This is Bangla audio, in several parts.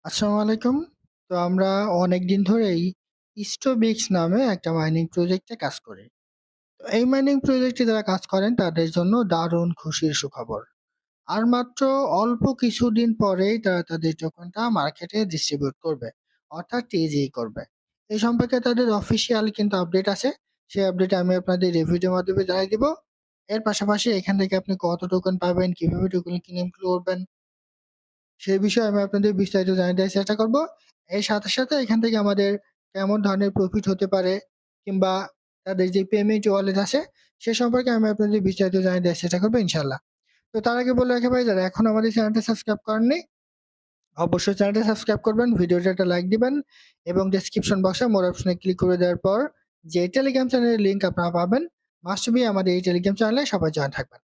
আসসালামু আলাইকুম। তো আমরা অনেকদিন ধরেই স্টোবিক্স নামে একটা মাইনিং প্রজেক্টে কাজ করি। তো এই মাইনিং প্রজেক্টে যারা কাজ করেন তাদের জন্য দারুণ খুশির সুখবর। আর মাত্র অল্প কিছুদিন পরেই তারা তাদের টোকেনটা মার্কেটে ডিস্ট্রিবিউট করবে। অর্থাৎ টিজি করবে। এই সম্পর্কে তাদের অফিসিয়াল কিন্তু আপডেট আছে। সেই আপডেট আমি আপনাদের এই ভিডিওর মাধ্যমে জানিয়ে দিব। এর পাশাপাশি এখান থেকে আপনি কত টোকেন পাবেন, কিভাবে টোকেন ক্লেম করবেন সেই বিষয়ে আমি আপনাদের বিস্তারিত জানিয়ে দেওয়ার চেষ্টা করব। এর সাথে, সাথে এখান থেকে আমাদের কেমন ধরনের প্রফিট হতে পারে কিংবা তাদের যে পেমেন্ট ওয়ালেট আছে সে সম্পর্কে আমি আপনাদের বিস্তারিত জানিয়ে দেওয়ার চেষ্টা করব ইনশাআল্লাহ। তো তার আগে বলে রাখি ভাই, যারা এখনো আমাদের চ্যানেলটা সাবস্ক্রাইব করেননি অবশ্যই চ্যানেলটা সাবস্ক্রাইব করবেন, ভিডিওতে একটা লাইক দিবেন এবং ডেসক্রিপশন বক্সে মোর অপশনে ক্লিক করে দেওয়ার পর যে টেলিগ্রাম চ্যানেলের লিংক আপনারা পাবেন, মাস্ট বি আমাদের এই টেলিগ্রাম চ্যানেলে সবাই জয়েন থাকবেন।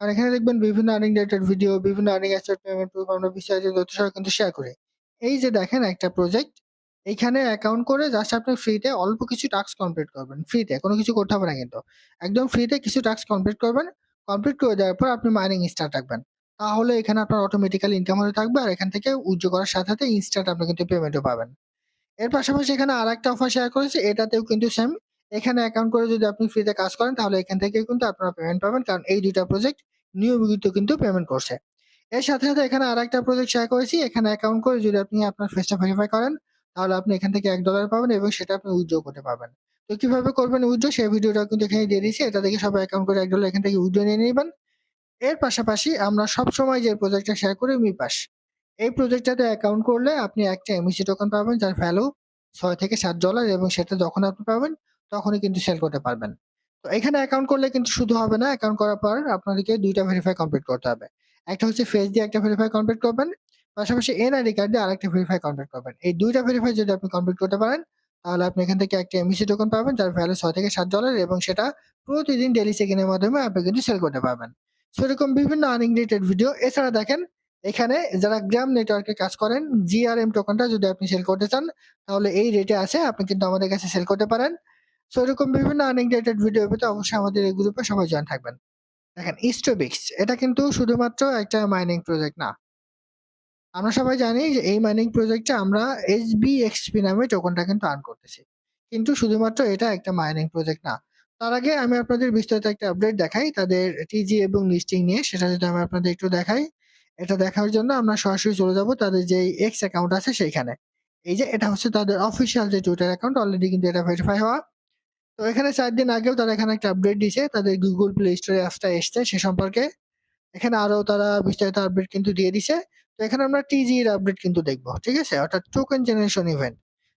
আর এখানে দেখবেন বিভিন্ন আর্নিং রিলেটেড ভিডিও, বিভিন্ন আর্নিং অ্যাসেট পেমেন্ট প্রুফ আমরা বিস্তারিত তথ্য সহ কিন্তু শেয়ার করি। এই যে দেখেন একটা প্রজেক্ট, এইখানে অ্যাকাউন্ট করে জাস্ট আপনি ফ্রিতে অল্প কিছু টাস্ক কমপ্লিট করবেন। ফ্রিতে কোনো কিছু করতে হবে না কিন্তু। একদম ফ্রিতে কিছু টাস্ক কমপ্লিট করবেন। কমপ্লিট করে দেওয়ার পর আপনি মাইনিং স্টার্ট রাখবেন। তাহলে এখানে আপনার অটোমেটিক্যালি ইনকাম হতে থাকবে আর এখান থেকে উইথড্র করার সাথে, সাথে ইনস্ট্যান্ট আপনি কিন্তু পেমেন্টও পাবেন। এর পাশাপাশি এখানে আরেকটা অফার শেয়ার করেছি, এটাতেও কিন্তু সেম। এখানে অ্যাকাউন্ট করে যদি আপনি ফ্রিতে কাজ করেন তাহলে এখান থেকে কিন্তু আপনারা পেমেন্ট পাবেন, কারণ এই ২ টা প্রজেক্ট নিয়মিত কিন্তু পেমেন্ট করছে। এর সাথে, সাথে এখানে আরেকটা প্রজেক্ট শেয়ার করেছি। এখানে অ্যাকাউন্ট করে যদি আপনি আপনার ফেসটা ভেরিফাই করেন তাহলে আপনি এখান থেকে $১ পাবেন এবং সেটা আপনি উইথড্র করতে পারবেন। তো কিভাবে করবেন উইথড্র সেই ভিডিওটা কিন্তু এখানে দিয়ে দিয়েছি। এটা দেখে সবাই অ্যাকাউন্ট করে $১ এখান থেকে উইথড্র নিয়ে নিবেন। এর পাশাপাশি আমরা সবসময় যে প্রজেক্টটা শেয়ার করি মিপাস। এই প্রজেক্টটাতে অ্যাকাউন্ট করলে আপনি একটা এমইসি টোকেন পাবেন যার ভ্যালু $৬ থেকে $৭ এবং সেটা যখন আপনি পাবেন তখনই কিন্তু সেল করতে পারবেন। তো এখানে অ্যাকাউন্ট করলে কিন্তু শুধু হবে না, অ্যাকাউন্ট করার পর আপনাদেরকে ২ টা ভেরিফাই কমপ্লিট করতে হবে। একটা হচ্ছে ফেস দিয়ে একটা ভেরিফাই কমপ্লিট করবেন। পাশাপাশি এনআইডি কার্ড দিয়ে আরেকটা ভেরিফাই কমপ্লিট করবেন। এই ২ টা ভেরিফাই যদি আপনি কমপ্লিট করতে পারেন তাহলে আপনি এখান থেকে একটা এমইসি টোকেন পাবেন যার ভ্যালু $৬ থেকে $৭ এবং সেটা প্রতিদিন ডেইলি চেক-ইনের মাধ্যমে আপনি কিন্তু সেল করতে পারবেন। সো এরকম বিভিন্ন আর্নিং রিলেটেড ভিডিও। এছাড়া দেখেন এখানে যারা গ্রাম নেটওয়ার্কে কাজ করেন, জিআরএম টোকেনটা যদি আপনি সেল করতে চান তাহলে এই রেটে আছে, আপনি কিন্তু আমাদের কাছে সেল করতে পারেন। সো এরকম বিভিন্ন আর্নিং রিলেটেড ভিডিও পেতে অবশ্যই আমাদের এই গ্রুপে সবাই জয়েন থাকবেন। দেখেন স্টোবিক্স এটা কিন্তু শুধুমাত্র একটা মাইনিং প্রজেক্ট না। আমরা সবাই জানি যে এই মাইনিং প্রজেক্টে আমরা SBXP নামে টোকেনটা কিন্তু আর্ন করতেছি। কিন্তু শুধুমাত্র এটা একটা মাইনিং প্রজেক্ট না। তার আগে আমি আপনাদের বিস্তারিত একটা আপডেট দেখাই তাদের টিজি এবং লিস্টিং নিয়ে, সেটা যদি আমি আপনাদের একটু দেখাই। এটা দেখার জন্য আমরা সরাসরি চলে যাব তাদের যেই X অ্যাকাউন্ট আছে সেইখানে। এই যে এটা হচ্ছে তাদের অফিসিয়াল যে টুইটার অ্যাকাউন্ট, অলরেডি কিন্তু এটা ভেরিফাই হওয়া। তো এখানে ৪ দিন আগেও তারা এখানে একটা আপডেট দিয়েছে। তাদের Google Play Store এ অ্যাপসটা এসছে সে সম্পর্কে। এখানে আরো তারা বিস্তারিত আপডেট কিন্তু দিয়ে দিছে। তো এখানে আমরা টিজি এর আপডেট কিন্তু দেখব। ঠিক আছে? অর্থাৎ টোকেন জেনারেশন ইভেন্ট।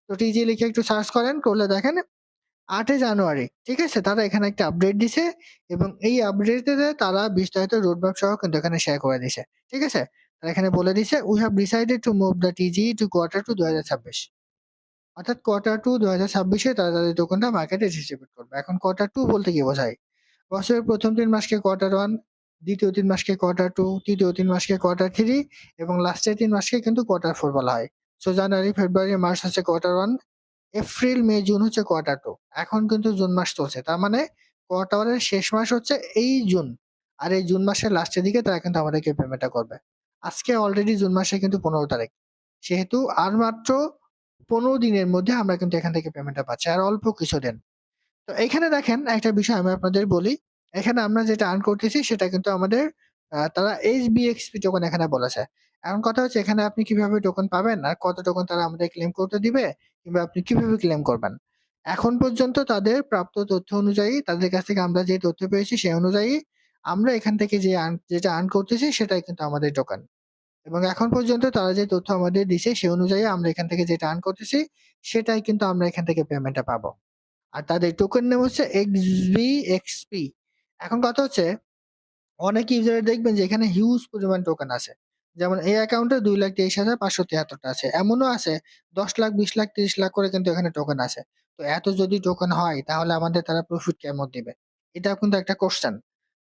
তো টিজি লিখে একটু সার্চ করেন, করলে দেখেন ৮ জানুয়ারি, ঠিক আছে? তারা এখানে একটা আপডেট দিছে এবং এই আপডেটে তারা বিস্তারিত রোডম্যাপ সহ কিন্তু এখানে শেয়ার করে দিছে। ঠিক আছে? তারা এখানে বলে দিছে, "We have decided to move the TGE to Q2 2026" অর্থাৎ Q2 2026 এ তারা তাদের টোকেনটা মার্কেটে ডিস্ট্রিবিউট করবে। এখন Q2 বলতে কি বোঝায়? বছরের ১ম ৩ মাসকে Q1, দ্বিতীয় ৩ মাসকে Q2, তৃতীয় ৩ মাসকে Q3 এবং লাস্টের ৩ মাসকে কিন্তু Q4 বলা হয়। সো জানুয়ারি, ফেব্রুয়ারি, মার্চ হচ্ছে Q1, এপ্রিল, মে, জুন হচ্ছে Q2। এখন কিন্তু জুন মাস চলছে। তার মানে কোয়ার্টারের শেষ মাস হচ্ছে এই জুন। আর এই জুন মাসের লাস্টের দিকে তারা কিন্তু আমাদেরকে পেমেন্টটা করবে। আজকে অলরেডি জুন মাসের কিন্তু ১৫ তারিখ। সেহেতু আর মাত্র ১৫ দিনের মধ্যে আমরা কিন্তু এখান থেকে পেমেন্টটা পাচ্ছি। আর অল্প কিছুদিন। তো এইখানে দেখেন একটা বিষয় আমি আপনাদের বলি। এখানে আমরা যেটা আর্ন করতেছি সেটা কিন্তু আমাদের তারা SBXP টোকেন এখানে বলেছে। এখন কথা হচ্ছে এখানে আপনি কিভাবে টোকেন পাবেন আর কত টোকেন তারা আমাদের ক্লেম করতে দিবে কিংবা আপনি কিভাবে ক্লেম করবেন। এখন পর্যন্ত তাদের প্রাপ্ত তথ্য অনুযায়ী তাদের কাছ থেকে আমরা যে তথ্য পেয়েছি সেই অনুযায়ী আমরা এখান থেকে যেটা আর্ন করতেছি সেটাই কিন্তু আমাদের টোকেন। এবং এখন পর্যন্ত তারা যে তথ্য আমাদের দিছে সে অনুযায়ী আমরা এখান থেকে যেটা আর্ন করতেছি সেটাই কিন্তু আমরা এখান থেকে পেমেন্টটা পাবো। আর তাদের টোকেন নেম হচ্ছে XBXP। এখন কথা হচ্ছে অনেক ইউজার দেখবেন যে এখানে হিউজ পরিমাণ টোকেন আছে। যেমন এই অ্যাকাউন্টে ২,২৩,৫৭৩ টা আছে। এমনও আছে ১০,০০,০০০, ২০,০০,০০০, ৩০,০০,০০০ করে কিন্তু এখানে টোকেন আছে। তো এত যদি টোকেন হয় তাহলে আমাদের তারা প্রফিট কেমন দিবে? এটাও কিন্তু একটা কোয়েশ্চেন।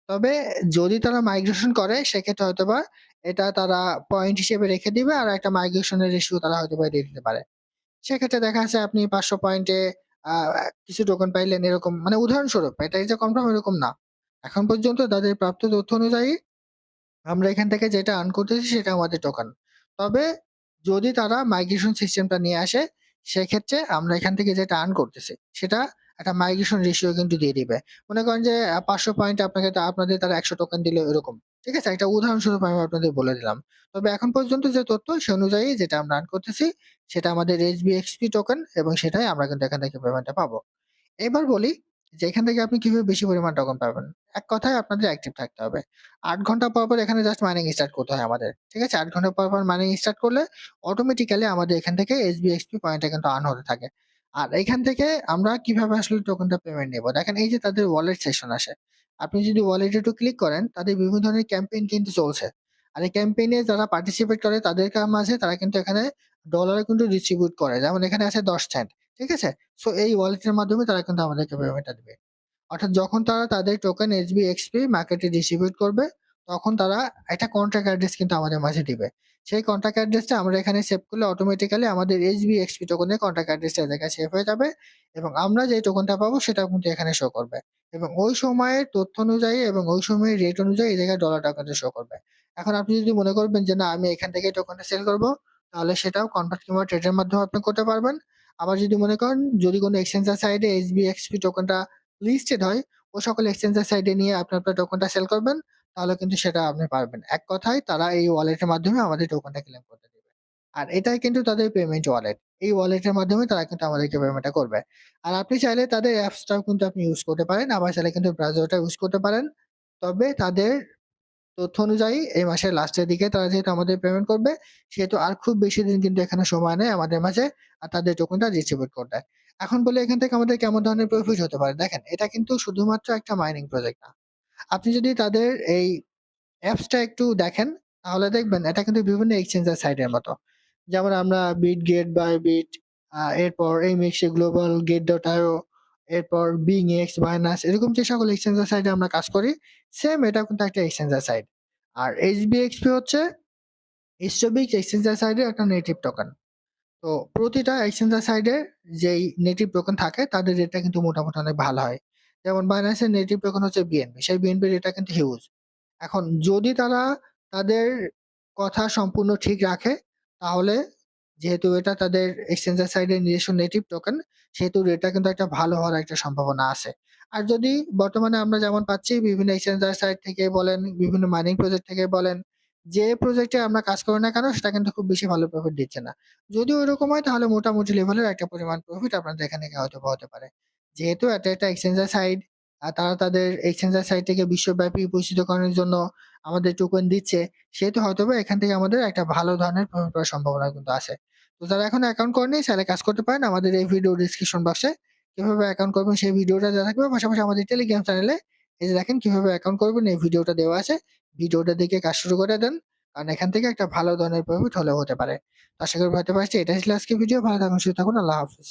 তবে যদি তারা মাইগ্রেশন করে সেক্ষেত্রে হয়তোবা এটা তারা পয়েন্ট হিসেবে রেখে দিবে আর একটা মাইগ্রেশনের রেশিও তারা হয়তোবা দিয়ে দিতে পারে। সেক্ষেত্রে দেখা যাচ্ছে আপনি ৫০০ পয়েন্টে আ কিছু টোকেন পাইলেন এরকম, মানে উদাহরণস্বরূপ, এটাই যে কনফার্ম এরকম না। এখন পর্যন্ত তাদের প্রাপ্ত তথ্য অনুযায়ী আমরা এখান থেকে যেটা আর্ন করতেছি সেটা আমাদের টোকেন। তবে যদি তারা মাইগ্রেশন সিস্টেমটা নিয়ে আসে, সেক্ষেত্রে আমরা এখান থেকে যেটা আর্ন করতেছি, সেটা একটা মাইগ্রেশন রেশিও কিন্তু দিয়ে দিবে। মনে করেন যে ৫০০ পয়েন্ট আপনাদের তারা ১০০ টোকেন দিল এরকম। ঠিক আছে? একটা উদাহরণস্বরূপ আমি আপনাদের বলে দিলাম। তবে এখন পর্যন্ত যে তথ্য সে অনুযায়ী যেটা আমরা আর্ন করতেছি, সেটা আমাদের SBXP টোকেন এবং সেটাই আমরা কিন্তু এখান থেকে পেমেন্টটা পাবো। এবার বলি যে এখান থেকে আপনি কিভাবে বেশি পরিমাণ টোকেন পাবেন। এক কথায় আপনাদের অ্যাক্টিভ থাকতে হবে। ৮ ঘন্টা পর এখানে জাস্ট মাইনিং স্টার্ট করতে হয় আমাদের। ঠিক আছে? ৮ ঘন্টা পর মাইনিং স্টার্ট করলে অটোমেটিক্যালি আমাদের এখান থেকে SBXP পয়েন্টটা কিন্তু আর্ন হতে থাকে। আর এখান থেকে আমরা কিভাবে আসলে টোকেনটা পেমেন্ট নেব? দেখেন এই যে তাদের ওয়ালেট সেকশন আসে। আপনি যদি ওয়ালেটে একটু ক্লিক করেন, তাদের বিভিন্ন ধরনের ক্যাম্পেইন কিন্তু চলছে। আর এই ক্যাম্পেইনে যারা পার্টিসিপেট করে তাদের মাঝে তারা কিন্তু এখানে ডলার কিন্তু ডিস্ট্রিবিউট করে। যেমন এখানে আছে ১০ সেন্ট। ঠিক আছে? সো এই ওয়ালেটের মাধ্যমে তারা কিন্তু আমাদেরকে পেমেন্টটা দিবে। অর্থাৎ যখন তারা তাদের টোকেন SBXP মার্কেটে ডিস্ট্রিবিউট করবে, তখন তারা একটা কন্ট্রাক্ট অ্যাড্রেস কিন্তু আমাদের মাঝে দিবে। সেই কন্ট্রাক্ট অ্যাড্রেসটা আমরা এখানে সেভ করলে অটোমেটিক্যালি আমাদের SBXP টোকেনের কন্ট্রাক্ট অ্যাড্রেসটা এই জায়গায় সেভ হয়ে যাবে এবং আমরা যে টোকেনটা পাবো সেটাও কিন্তু এখানে শো করবে। এবং ওই সময়ের তথ্য অনুযায়ী এবং ওই সময়ের রেট অনুযায়ী এই জায়গায় ডলারটাও কিন্তু শো করবে। এখন আপনি যদি মনে করবেন যে না আমি এখান থেকে টোকেনটা সেল করব, তাহলে সেটাও কনভার্ট কিংবা ট্রেডের মাধ্যমে আপনি করতে পারবেন। আবার যদি মনে করেন যদি কোনো এক্সচেঞ্জের সাইডে SBXP টোকেনটা লিস্টেড হয়, ও সকল এক্সচেঞ্জের সাইডে নিয়ে আপনার টোকেনটা সেল করবেন, তাহলে কিন্তু সেটা আপনি পারবেন। এক কথায় তারা এই ওয়ালেটের মাধ্যমে আমাদের টোকেনটা ক্লেম করতে দিবে। আর এটাই কিন্তু তাদের পেমেন্ট ওয়ালেট। এই ওয়ালেটের মাধ্যমে তারা কিন্তু আমাদেরকে পেমেন্টটা করবে। আর আপনি চাইলে তাদের অ্যাপসটাও কিন্তু আপনি ইউজ করতে পারেন। আবার চাইলে কিন্তু ব্রাউজারটা ইউজ করতে পারেন। তবে তাদের তথ্য অনুযায়ী এই মাসের লাস্টের দিকে তারা যেহেতু আমাদের পেমেন্ট করবে, সেহেতু আর খুব বেশি দিন কিন্তু এখানে সময় নেই আমাদের মাঝে তাদের টোকেনটা ডিস্ট্রিবিউট করতে। এখন বলি এখান থেকে আমাদের কেমন ধরনের প্রফিট হতে পারে? দেখেন এটা কিন্তু শুধুমাত্র একটা মাইনিং প্রজেক্ট না। আপনি যদি তাদের এই অ্যাপসটা একটু দেখেন, তাহলে দেখবেন এটা কিন্তু বিভিন্ন এক্সচেঞ্জের সাইটের মতো। যেমন আমরা Bitget, Bybit, এরপর AMX গ্লোবাল, Gate.io, এরপর BingX, Binance এরকম যে সকল এক্সচেঞ্জের সাইটে আমরা কাজ করি, সেম এটাও কিন্তু একটা এক্সচেঞ্জের সাইট। আর SBXP হচ্ছে স্টবিক্স এক্সচেঞ্জের সাইডের একটা নেটিভ টোকেন। তো প্রতিটা এক্সচেঞ্জের সাইডে যেই নেটিভ টোকেন থাকে তাদের রেটটা কিন্তু মোটামুটি অনেক ভালো হয়। যেমন Binance এর নেটিভ টোকেন হচ্ছে BNB, সেই BNB রেটটা কিন্তু হিউজ। এখন যদি তারা তাদের কথা সম্পূর্ণ ঠিক রাখে, তাহলে যেহেতু এটা তাদের এক্সচেঞ্জের সাইডের নিজস্ব নেটিভ টোকেন, সেহেতু রেটটা কিন্তু একটা ভালো হওয়ার একটা সম্ভাবনা আছে। আর যদি বর্তমানে আমরা যেমন পাচ্ছি বিভিন্ন এক্সচেঞ্জার সাইট থেকে বলেন, বিভিন্ন মাইনিং প্রজেক্ট থেকে বলেন, যে প্রজেক্টে আমরা কাজ করি না কেন সেটা কিন্তু খুব বেশি ভালো প্রফিট দিচ্ছে না। যদিও ওরকম হয় তাহলে মোটামুটি লেভেলের একটা পরিমাণ প্রফিট আপনাদের এখানে হয়তোবা হতে পারে। যেহেতু এটা একটা এক্সচেঞ্জার সাইট, তারা তাদের এক্সচেঞ্জার সাইটটিকে বিশ্বব্যাপী পরিচিতকরণের জন্য আমাদের টোকেন দিচ্ছে, সেহেতু হয়তোবা এখান থেকে আমাদের একটা ভালো ধরনের প্রফিট পাওয়ার সম্ভাবনা কিন্তু আছে। তো যারা এখনো অ্যাকাউন্ট করেনি চাইলে কাজ করতে পারেন আমাদের এই ভিডিও ডেসক্রিপশন বক্সে কিভাবে অ্যাকাউন্ট করবেন সেই ভিডিওটা দেওয়া থাকবে। পাশাপাশি আমাদের টেলিগ্রাম চ্যানেলে এই যে দেখেন কিভাবে অ্যাকাউন্ট করবেন এই ভিডিওটা দেওয়া আছে। ভিডিওটা দেখে কাজ শুরু করে দেন। কারণ এখান থেকে একটা ভালো ধরনের প্রফিট হলেও হতে পারে। তো আশা করি বুঝতে পারছি। এটাই ছিল আজকের ভিডিও। ভালো থাকুন, সুস্থ থাকুন। আল্লাহ হাফেজ।